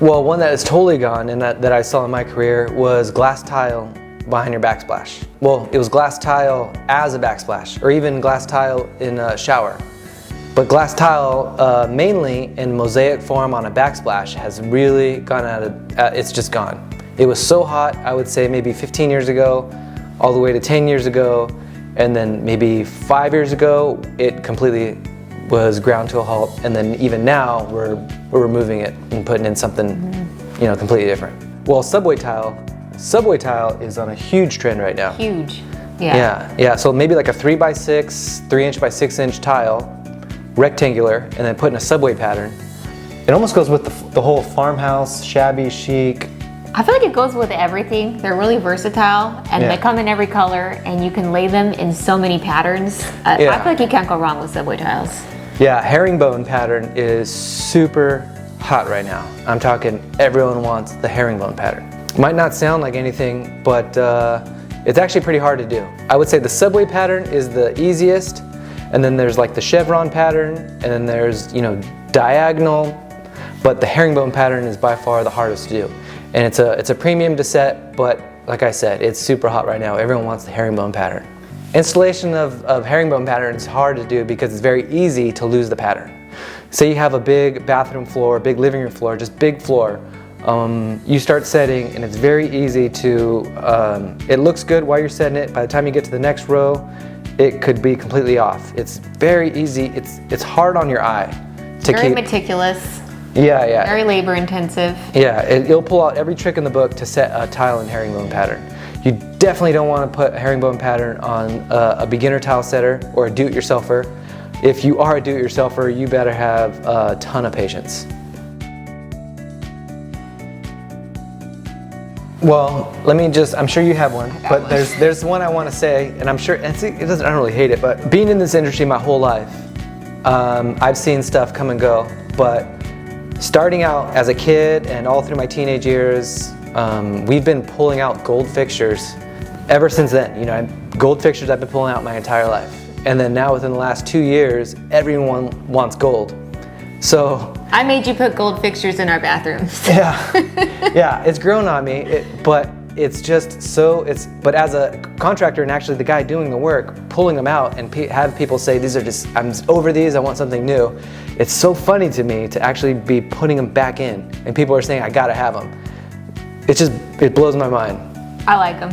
Well, one that is totally gone and that I saw in my career was glass tile behind your backsplash. Well, it was glass tile as a backsplash, or even glass tile in a shower. But glass tile, mainly in mosaic form on a backsplash, has really gone out of, it's just gone. It was so hot, I would say maybe 15 years ago, all the way to 10 years ago, and then maybe 5 years ago, it completely was ground to a halt. And then even now, we're removing it and putting in something, you know, completely different. Well, subway tile is on a huge trend right now. Huge, yeah. Yeah, so maybe like a 3x6, 3" by 6" tile, rectangular, and then put in a subway pattern. It almost goes with the whole farmhouse, shabby, chic. I feel like it goes with everything. They're really versatile, and they come in every color, and you can lay them in so many patterns. I feel like you can't go wrong with subway tiles. Yeah, herringbone pattern is super hot right now. I'm talking everyone wants the herringbone pattern. Might not sound like anything, but it's actually pretty hard to do. I would say the subway pattern is the easiest, and then there's like the chevron pattern, and then there's, you know, diagonal, but the herringbone pattern is by far the hardest to do. And it's a premium to set, but like I said, it's super hot right now. Everyone wants the herringbone pattern. Installation of herringbone pattern is hard to do because it's very easy to lose the pattern. Say you have a big bathroom floor, big living room floor, just big floor. You start setting and it's very easy to, it looks good while you're setting it. By the time you get to the next row, it could be completely off. It's very easy, it's hard on your eye to keep. Very meticulous. Yeah. Very labor intensive. Yeah, it'll pull out every trick in the book to set a tile in herringbone pattern. You definitely don't want to put a herringbone pattern on a beginner tile setter or a do-it-yourselfer. If you are a do-it-yourselfer, you better have a ton of patience. Well, let me just, I'm sure you have one, but there's one I want to say, and I'm sure, I don't really hate it, but being in this industry my whole life, I've seen stuff come and go, but starting out as a kid and all through my teenage years, we've been pulling out gold fixtures ever since then. You know, gold fixtures I've been pulling out my entire life. And then now within the last 2 years, everyone wants gold. So I made you put gold fixtures in our bathrooms. Yeah, it's grown on me, but it's just so, but as a contractor and actually the guy doing the work, pulling them out and have people say, these are just, I'm over these, I want something new. It's so funny to me to actually be putting them back in and people are saying, I gotta have them. It blows my mind. I like them.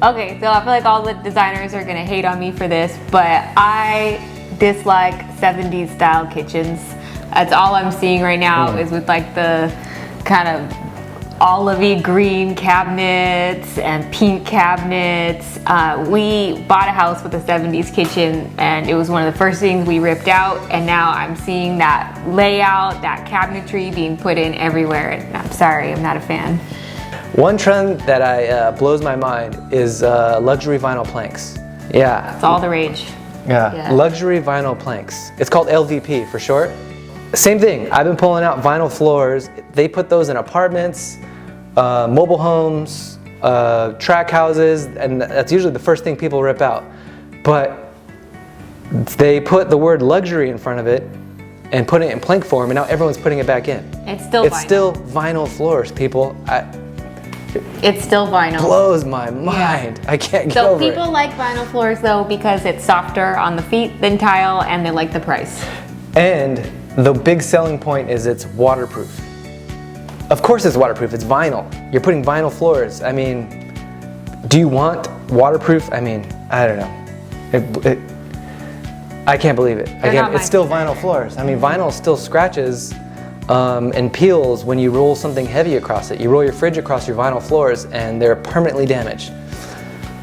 Okay, so I feel like all the designers are gonna hate on me for this, but I dislike 70s style kitchens. That's all I'm seeing right now is with like the kind of olivey green cabinets and pink cabinets. We bought a house with a 70s kitchen and it was one of the first things we ripped out, and now I'm seeing that layout, that cabinetry being put in everywhere, and I'm sorry, I'm not a fan. One trend that blows my mind is luxury vinyl planks. Yeah. It's all the rage. Yeah, luxury vinyl planks. It's called LVP for short. Same thing, I've been pulling out vinyl floors. They put those in apartments, mobile homes, track houses, and that's usually the first thing people rip out. But they put the word luxury in front of it and put it in plank form, and now everyone's putting it back in. It's still vinyl. Still vinyl floors, people. It's still vinyl. Blows my mind. I can't get over it. So people like vinyl floors though because it's softer on the feet than tile, and they like the price. And the big selling point is it's waterproof. Of course it's waterproof, it's vinyl. You're putting vinyl floors. I mean, do you want waterproof? I mean, I don't know. I can't believe it. Again, it's still vinyl floors. I mean, vinyl still scratches and peels when you roll something heavy across it. You roll your fridge across your vinyl floors and they're permanently damaged.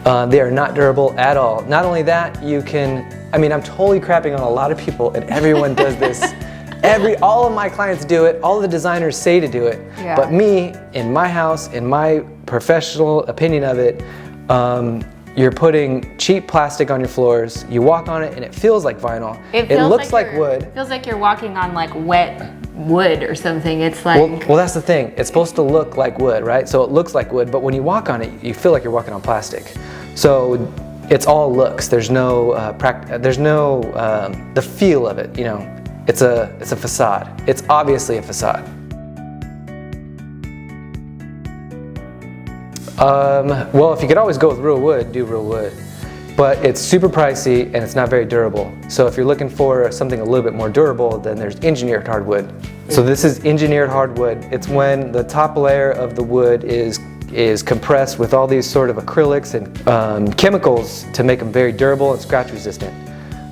They are not durable at all. Not only that, you can, I mean, I'm totally crapping on a lot of people and everyone does this. All of my clients do it, all the designers say to do it, but me, in my house, in my professional opinion of it, you're putting cheap plastic on your floors, you walk on it and it feels like vinyl. It looks like wood. It feels like you're walking on like wet wood or something. It's like... Well, that's the thing. It's supposed to look like wood, right? So it looks like wood, but when you walk on it, you feel like you're walking on plastic. So it's all looks. There's no, the feel of it, you know. It's a facade. It's obviously a facade. Well, if you could always go with real wood, do real wood. But it's super pricey and it's not very durable. So if you're looking for something a little bit more durable, then there's engineered hardwood. So this is engineered hardwood. It's when the top layer of the wood is compressed with all these sort of acrylics and chemicals to make them very durable and scratch resistant.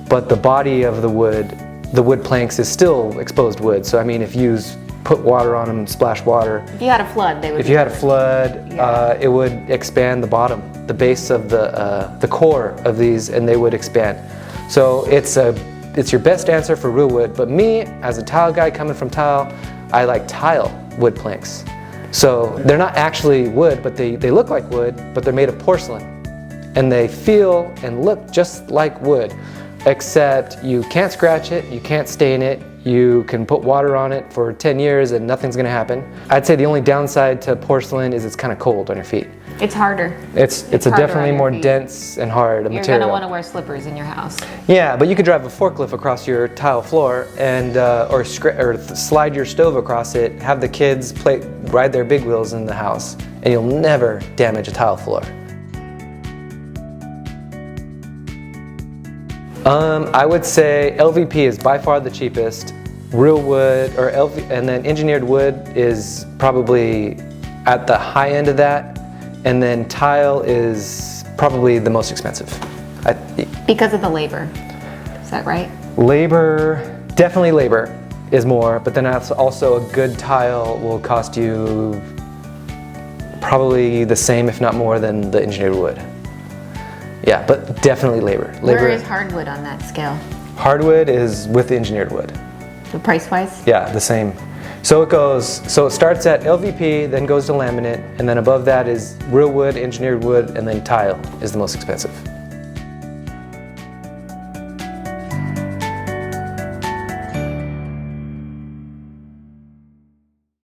But the body of the wood planks is still exposed wood. So I mean, if you put water on them, splash water. If you had a flood, they would. If you had a flood, it would expand the bottom, the base of the core of these, and they would expand. So it's your best answer for real wood. But me, as a tile guy coming from tile, I like tile wood planks. So they're not actually wood, but they look like wood, but they're made of porcelain. And they feel and look just like wood, except you can't scratch it, you can't stain it, you can put water on it for 10 years and nothing's gonna happen. I'd say the only downside to porcelain is it's kind of cold on your feet. It's harder. It's a definitely more dense and hard material. You're gonna want to wear slippers in your house. Yeah, but you could drive a forklift across your tile floor and or slide your stove across it, have the kids ride their big wheels in the house, and you'll never damage a tile floor. I would say LVP is by far the cheapest. Real wood and then engineered wood is probably at the high end of that, and then tile is probably the most expensive. Because of the labor, is that right? Labor, definitely labor is more, but then also a good tile will cost you probably the same, if not more, than the engineered wood. Yeah, but definitely labor. Where is hardwood on that scale? Hardwood is with engineered wood. So price-wise? Yeah, the same. So it starts at LVP, then goes to laminate, and then above that is real wood, engineered wood, and then tile is the most expensive.